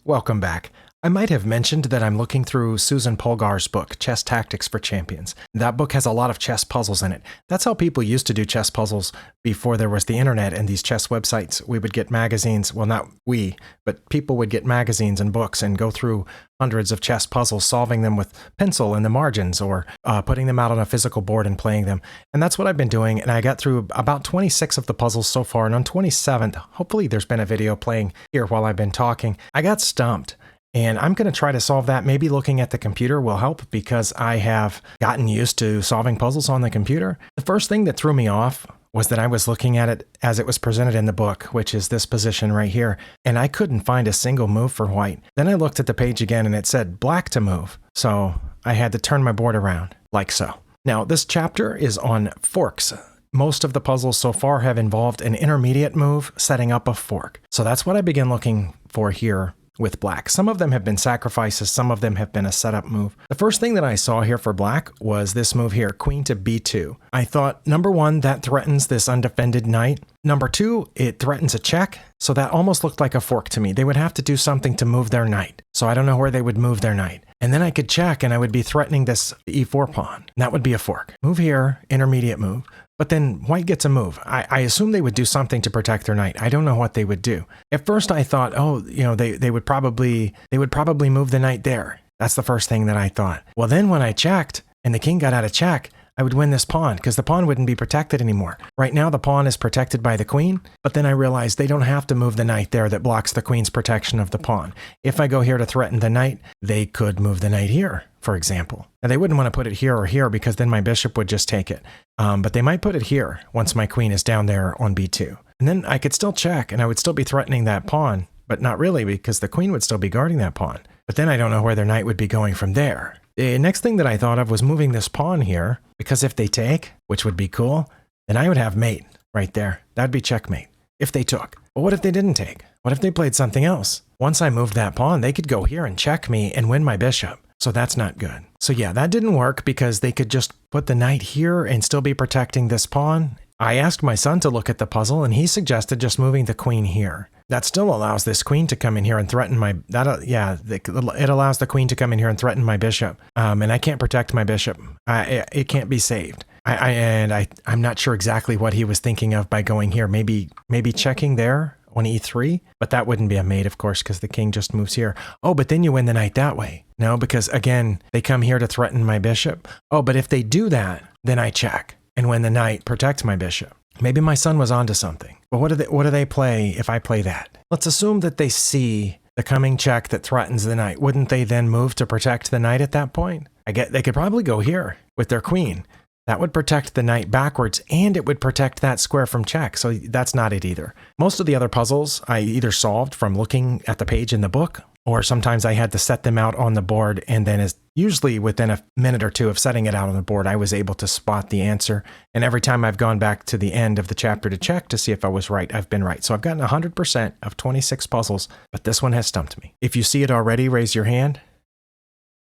Welcome back. I might have mentioned that I'm looking through Susan Polgar's book, Chess Tactics for Champions. That book has a lot of chess puzzles in it. That's how people used to do chess puzzles before there was the internet and these chess websites. We would get magazines, well, not we, but people would get magazines and books and go through hundreds of chess puzzles, solving them with pencil in the margins or putting them out on a physical board and playing them. And that's what I've been doing, and I got through about 26 of the puzzles so far, and on 27th, hopefully there's been a video playing here while I've been talking, I got stumped. And I'm going to try to solve that. Maybe looking at the computer will help because I have gotten used to solving puzzles on the computer. The first thing that threw me off was that I was looking at it as it was presented in the book, which is this position right here, and I couldn't find a single move for white. Then I looked at the page again and it said black to move, so I had to turn my board around, like so. Now, this chapter is on forks. Most of the puzzles so far have involved an intermediate move setting up a fork. So that's what I began looking for here with black. Some of them have been sacrifices, some of them have been a setup move. The first thing that I saw here for black was this move here, queen to b2. I thought, number one, that threatens this undefended knight. Number two, it threatens a check, so that almost looked like a fork to me. They would have to do something to move their knight, so I don't know where they would move their knight. And then I could check and I would be threatening this e4 pawn. That would be a fork. Move here, intermediate move. But then white gets a move. I assume they would do something to protect their knight. I don't know what they would do. At first I thought, oh, you know, they would probably move the knight there. That's the first thing that I thought. Well, then when I checked and the king got out of check, I would win this pawn because the pawn wouldn't be protected anymore. Right now the pawn is protected by the queen, but then I realized they don't have to move the knight there that blocks the queen's protection of the pawn. If I go here to threaten the knight, they could move the knight here, for example. Now they wouldn't want to put it here or here because then my bishop would just take it. But they might put it here once my queen is down there on b2. And then I could still check and I would still be threatening that pawn, but not really because the queen would still be guarding that pawn. But then I don't know where their knight would be going from there. The next thing that I thought of was moving this pawn here, because if they take, which would be cool, then I would have mate right there. That'd be checkmate if they took. But what if they didn't take? What if they played something else? Once I moved that pawn, they could go here and check me and win my bishop. So that's not good. So yeah, that didn't work because they could just put the knight here and still be protecting this pawn. I asked my son to look at the puzzle and he suggested just moving the queen here. That still allows this queen to come in here and threaten my, it allows the queen to come in here and threaten my bishop. And I can't protect my bishop. It can't be saved. I'm not sure exactly what he was thinking of by going here. Maybe checking there on e3, but that wouldn't be a mate, of course, because the king just moves here. Oh, but then you win the knight that way. No, because again, they come here to threaten my bishop. Oh, but if they do that, then I check and win the knight, protect my bishop. Maybe my son was onto something. But what do they play if I play that? Let's assume that they see the coming check that threatens the knight. Wouldn't they then move to protect the knight at that point? They could probably go here with their queen. That would protect the knight backwards, and it would protect that square from check, so that's not it either. Most of the other puzzles I either solved from looking at the page in the book, or sometimes I had to set them out on the board, and then usually within a minute or two of setting it out on the board, I was able to spot the answer. And every time I've gone back to the end of the chapter to check to see if I was right, I've been right. So I've gotten 100% of 26 puzzles, but this one has stumped me. If you see it already, raise your hand.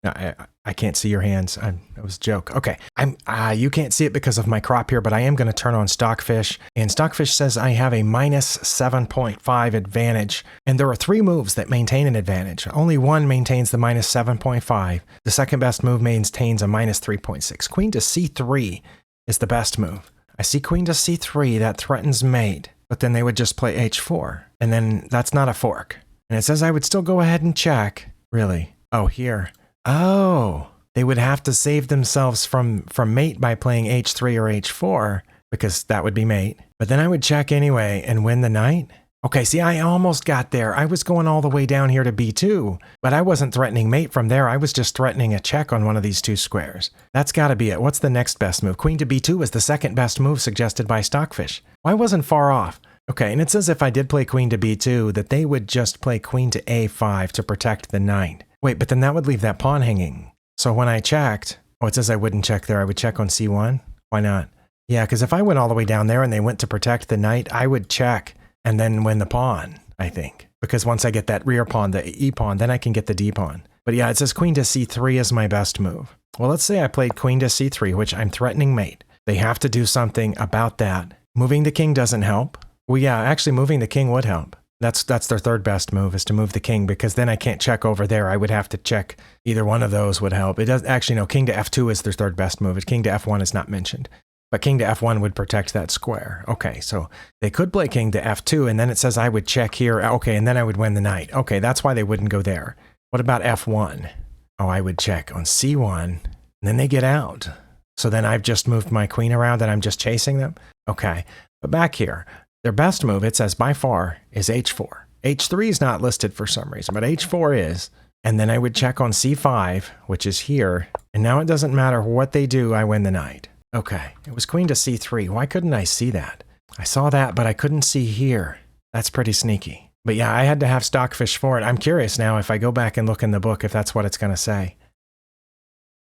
No, I can't see your hands. That was a joke. Okay, you can't see it because of my crop here, but I am going to turn on Stockfish. And Stockfish says I have a minus 7.5 advantage. And there are 3 moves that maintain an advantage. Only one maintains the minus 7.5. The second best move maintains a minus 3.6. Queen to c3 is the best move. I see queen to c3. That threatens mate. But then they would just play h4. And then that's not a fork. And it says I would still go ahead and check. Really? Oh, here. Oh, they would have to save themselves from mate by playing h3 or h4, because that would be mate. But then I would check anyway and win the knight. Okay, see, I almost got there. I was going all the way down here to b2, but I wasn't threatening mate from there. I was just threatening a check on one of these 2 squares. That's got to be it. What's the next best move? Queen to b2 was the second best move suggested by Stockfish. Well, I wasn't far off. Okay, and it says if I did play queen to b2, that they would just play queen to a5 to protect the knight. Wait, but then that would leave that pawn hanging. So when I checked, oh, it says I wouldn't check there. I would check on c1. Why not? Yeah, because if I went all the way down there and they went to protect the knight, I would check and then win the pawn, I think. Because once I get that rear pawn, the e pawn, then I can get the d pawn. But yeah, it says queen to c3 is my best move. Well, let's say I played queen to c3, which I'm threatening mate. They have to do something about that. Moving the king doesn't help. Well, yeah, actually moving the king would help. That's their third best move, is to move the king, because then I can't check over there. I would have to check. Either one of those would help. It does actually, no, king to f2 is their third best move. King to f1 is not mentioned. But king to f1 would protect that square. Okay, so they could play king to f2, and then it says I would check here. Okay, and then I would win the knight. Okay, that's why they wouldn't go there. What about f1? Oh, I would check on c1, and then they get out. So then I've just moved my queen around and I'm just chasing them? Okay, but back here, their best move, it says by far, is h4. h3 is not listed for some reason, but h4 is. And then I would check on c5, which is here. And now it doesn't matter what they do, I win the knight. Okay, it was queen to c3. Why couldn't I see that? I saw that, but I couldn't see here. That's pretty sneaky. But yeah, I had to have Stockfish for it. I'm curious now if I go back and look in the book if that's what it's going to say.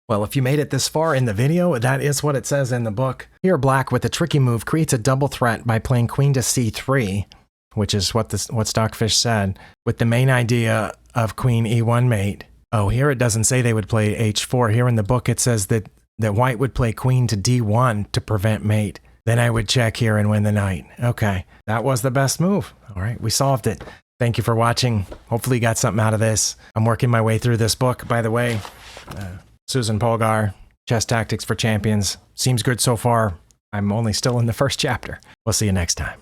Well, if you made it this far in the video, that is what it says in the book. Here, black with a tricky move creates a double threat by playing queen to c3, which is what Stockfish said, with the main idea of queen e1 mate. Oh, here it doesn't say they would play h4. Here in the book it says that white would play queen to d1 to prevent mate. Then I would check here and win the knight. Okay, that was the best move. All right, we solved it. Thank you for watching. Hopefully you got something out of this. I'm working my way through this book, by the way. Susan Polgar, Chess Tactics for Champions. Seems good so far. I'm only still in the first chapter. We'll see you next time.